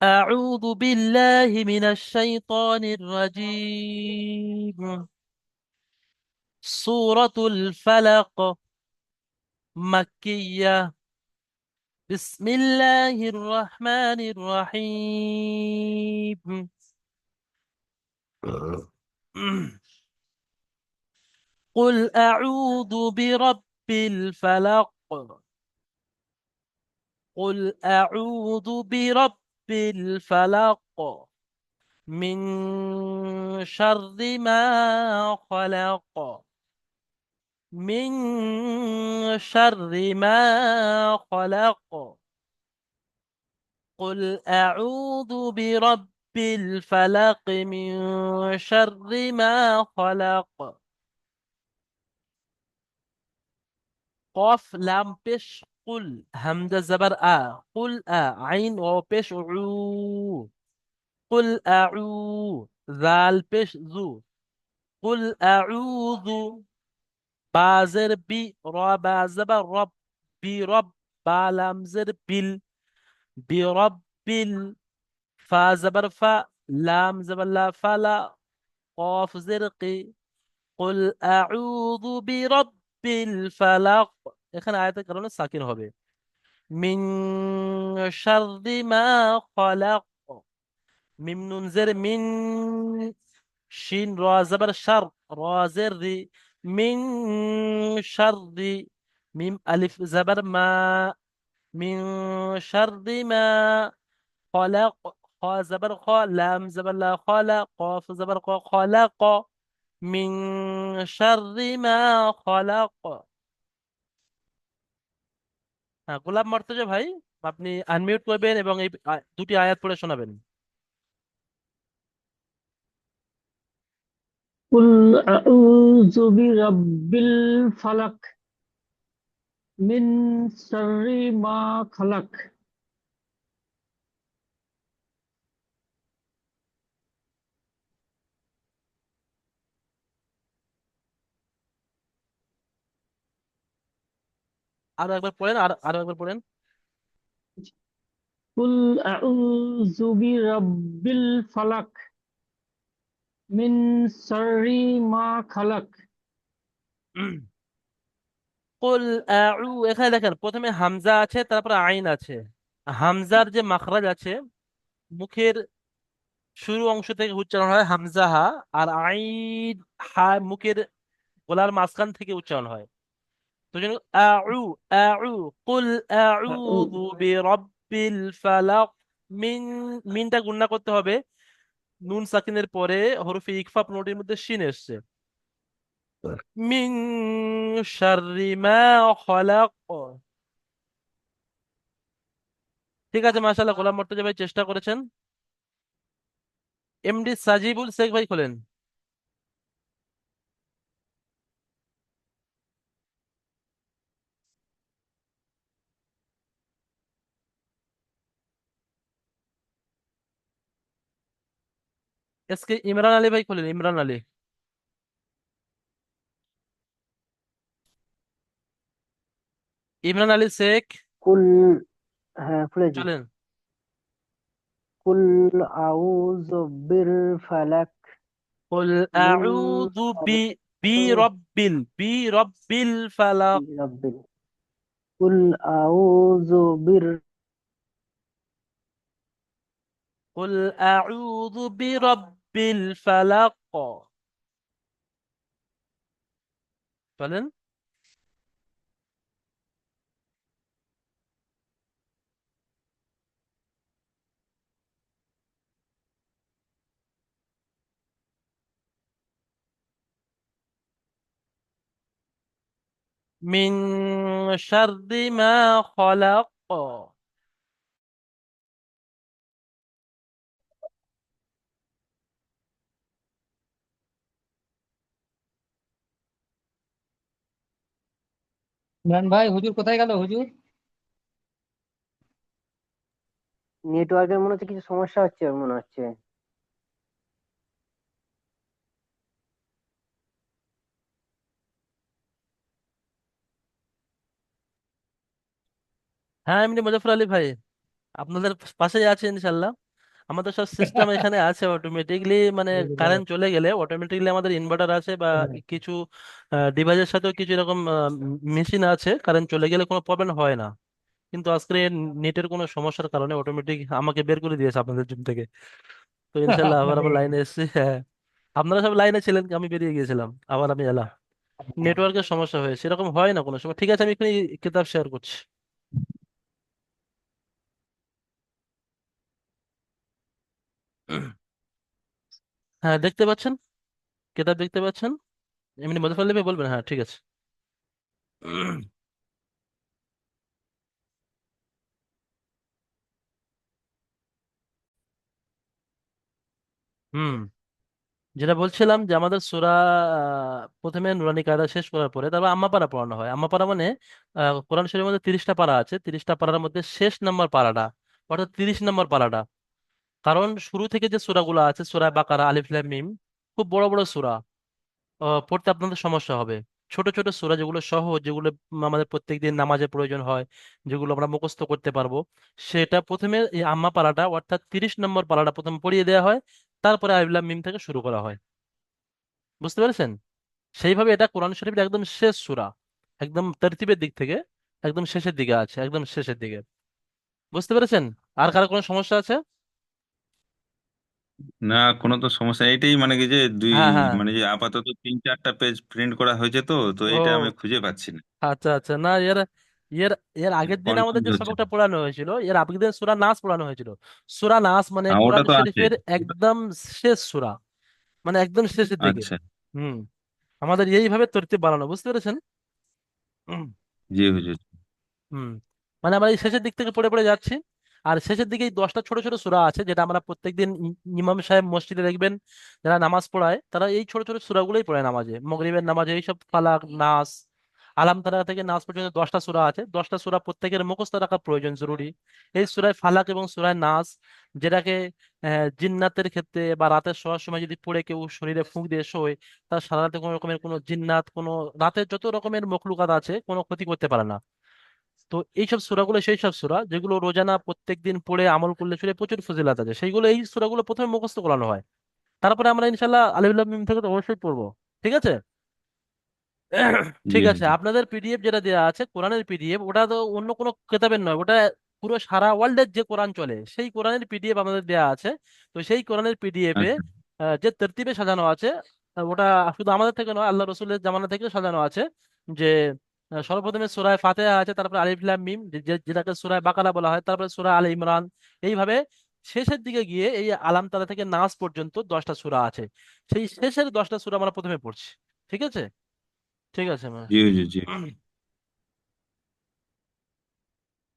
أعوذ بالله من الشيطان الرجيم. سورة الفلق مكية. بسم الله الرحمن الرحيم. قل أعوذ برب الفلق. قل أعوذ برب الفلق من شر ما خلق. من شر ما خلق. قل أعوذ برب الفلق من شر ما خلق. قاف لام بش قل همزة زبر قل عين وبش قل ذال بش ذو. قل أعوذ بازر بي را بازبر رب برب بالام زر بال برب فا زبر فا لام زبر لا فلا قاف زرقي. قل أعوذ برب الفلق। এখানে আয়াতের কারণে সাকিন হবে। মিন শাররি মা খলাক। মিম নুন জের মিন। শিন রা জবর শার রা জের রি। মিন শাররি। মিম আলিফ জবর মা। মিন শাররি মা خلق. خا زبر خا لام زبر لا خلق قاف زبر قا خلق. من شر ما خلق. হ্যাঁ, গোলাপ মর্তজা ভাই, আপনি আনমিউট করবেন এবং এই দুটি আয়াত পড়ে শোনাবেন। قل أعوذ برب الفلق من شر ما خلق. আরো একবার পড়েন, আরো একবার পড়েন। قل أعوذ برب الفلق من شر ما خلق. কুল এখানে দেখেন প্রথমে হামজা আছে, তারপর আইন আছে। হামজার যে মাখরাজ আছে, মুখের শুরু অংশ থেকে উচ্চারণ হয় হামজা হা। আর আইন হা মুখের গলার মাঝখান থেকে উচ্চারণ হয়। তো জন্য আউ আউ কুল আউযু أعوذ বিরাব্বিল ফালাক। মিন, মিনটা গুণনা করতে হবে। নুন সাকিনের পরে হরফে ইকফা নোটের মধ্যে শিন এসছে। মিন শাররি মা খলাক। ঠিক আছে, মাশাআল্লাহ, গোলাম মর্তুজা ভাই চেষ্টা করেছেন। এমডি সাজিবুল শেখ ভাই খোলেন। এসকে ইমরান আলী ভাই খোলেন, ইমরান আলী। ইমরান আলী শেখ। কুল হ্যাঁ খুলেছি। চলেন। কুল আউযু বির ফালাক কুল মিন আউযু শাররি বি রব্বিল ফালাক। রাব্বিল কুল আউযু বির কুল আউযু বিরব্বিল ফালাক। বলেন। মিন শাররি মা খলাক। ইমরান ভাই, হুজুর কোথায় গেল হুজুর? নেটওয়ার্কের মনে হচ্ছে কিছু সমস্যা হচ্ছে মনে হচ্ছে। হ্যাঁ, এমনি মুজাফফর আলী ভাই, আপনাদের পাশেই আছে ইনশাল্লাহ। আমাদের সব সিস্টেম এখানে আছে অটোমেটিকলি, মানে কারেন্ট চলে গেলে অটোমেটিকলি আমাদের ইনভার্টার আছে বা কিছু ডিভাইসের সাথেও কিছু এরকম মেশিন আছে, কারেন্ট চলে গেলে কোনো প্রবলেম হয় না। কিন্তু আজকে নেটের কোনো সমস্যার কারণে অটোমেটিক আমাকে বের করে দিয়েছে আপনাদের জিম থেকে। তো ইনশাল্লাহ আবার আবার লাইনে এসেছি, হ্যাঁ। আপনারা সব লাইনে ছিলেন, আমি বেরিয়ে গিয়েছিলাম, আবার আমি এলাম। নেটওয়ার্কের সমস্যা হয়েছে, এরকম হয় না কোনো সময়। ঠিক আছে, আমি এখানে কিতাব শেয়ার করছি। হ্যাঁ, দেখতে পাচ্ছেন? কিতাব দেখতে পাচ্ছেন? এমনি মধ্যে বলবেন, হ্যাঁ ঠিক আছে। হুম, যেটা বলছিলাম যে আমাদের সূরা প্রথমে নুরানি কায়দা শেষ করার পরে তারপর আম্মা পারা পড়ানো হয়। আম্মা পারা মানে কোরআন শরীফের মধ্যে 30টা পারা আছে, 30টা পারার মধ্যে শেষ নাম্বার পারাটা, অর্থাৎ 30 নম্বর পারাটা। কারণ শুরু থেকে যে সূরাগুলো আছে, সূরা বাকারা, আলিফ লাম মিম, খুব বড় বড় সূরা, পড়তে আপনাদের সমস্যা হবে। ছোট ছোট সূরা যেগুলো সহজ, যেগুলো আমাদের প্রত্যেকদিন নামাজে প্রয়োজন হয়, যেগুলো আমরা মুখস্থ করতে পারবো, সেটা প্রথমে এই আম্মা পারাটা অর্থাৎ 30 নম্বর পারাটা প্রথমে পড়িয়ে দেওয়া হয়। তারপরে আলিফ লাম মিম থেকে শুরু করা হয়। বুঝতে পেরেছেন? সেইভাবে এটা কোরআন শরীফের একদম শেষ সূরা, একদম তরতিবের দিক থেকে একদম শেষের দিকে আছে, একদম শেষের দিকে। বুঝতে পেরেছেন? আর কারো কোনো সমস্যা আছে? না, কোনো তো সমস্যা এইটাই, মানে কি যে দুই, হ্যাঁ হ্যাঁ। মানে যে আপাতত 3-4টা পেজ প্রিন্ট করা হয়েছে, তো এটা আমি ও খুঁজে পাচ্ছি না। আচ্ছা আচ্ছা, না এর এর এর আগের দিন আমাদের কনফিউজ যে হচ্ছে। সবকটা পড়ানো হয়েছিল, এর আগের দিন সূরা নাস পড়ানো হয়েছিল। সূরা নাস মানে হ্যাঁ, ওটা কোরআন তো আছে। শরীফের একদম শেষ সূরা, মানে একদম শেষের দিকে। আচ্ছা। হুম, আমাদের এইভাবে তরতিব বানানো, বুঝতে পেরেছেন? জি হুজুর। হুম, মানে আমরা এই শেষের দিক থেকে পড়ে পড়ে যাচ্ছি। আর শেষের দিকে এই 10টা ছোট ছোট সূরা আছে, যেটা আমরা প্রত্যেকদিন ইমাম সাহেব মসজিদে দেখবেন যারা নামাজ পড়ায়, তারা এই ছোট ছোট সূরাগুলোই পড়ে নামাজে, মাগরিবের নামাজে। এইসব ফালাক, নাস, আলাম তারা থেকে নাস পর্যন্ত 10টা সূরা আছে। 10টা সূরা প্রত্যেকের মুখস্থ রাখা প্রয়োজন, জরুরি। এই সূরায় ফালাক এবং সূরায় নাস, যেটাকে জিন্নাতের ক্ষেত্রে বা রাতের শোয়ার সময় যদি পড়ে কেউ শরীরে ফুঁক দিয়ে শোয়, তার সারা রাতে কোনো রকমের কোনো জিন্নাত, কোনো রাতের যত রকমের মখলুকাত আছে, কোনো ক্ষতি করতে পারে না। তো এইসব সূরাগুলো সেই সব সূরা যেগুলো রোজানা প্রত্যেকদিন পড়ে আমল করলে শুনে প্রচুর ফজিলাত আছে, সেইগুলো এই সূরাগুলো প্রথমে মুখস্থ করানো হয়। তারপরে আমরা ইনশাল্লাহ আলিফ লাম মিম থেকে তো অবশ্যই পড়বো। ঠিক আছে? জি ঠিক আছে, হুজুর। আপনাদের পিডিএফ যেটা দেওয়া আছে কোরআনের পিডিএফ, ওটা তো অন্য কোনো কেতাবের নয়, ওটা পুরো সারা ওয়ার্ল্ডের যে কোরআন চলে সেই কোরআনের পিডিএফ আমাদের দেওয়া আছে। তো সেই কোরআনের পিডিএফ এ আচ্ছা। যে তরতিবে সাজানো আছে, ওটা শুধু আমাদের থেকে নয়, আল্লাহ রসুলের জামানা থেকে সাজানো আছে। যে সর্বপ্রথমে সূরা ফাতিহা আছে, তারপরে আলিফ লাম মিম, যেটাকে সূরা বাকারা বলা হয়, তারপরে সূরা আলে ইমরান। এইভাবে শেষের দিকে গিয়ে এই আলাম তারা থেকে নাস পর্যন্ত 10টা সূরা আছে। সেই শেষের 10টা সূরা আমরা প্রথমে পড়ছি। ঠিক আছে? ঠিক আছে, মা। জি হুজুর। জি।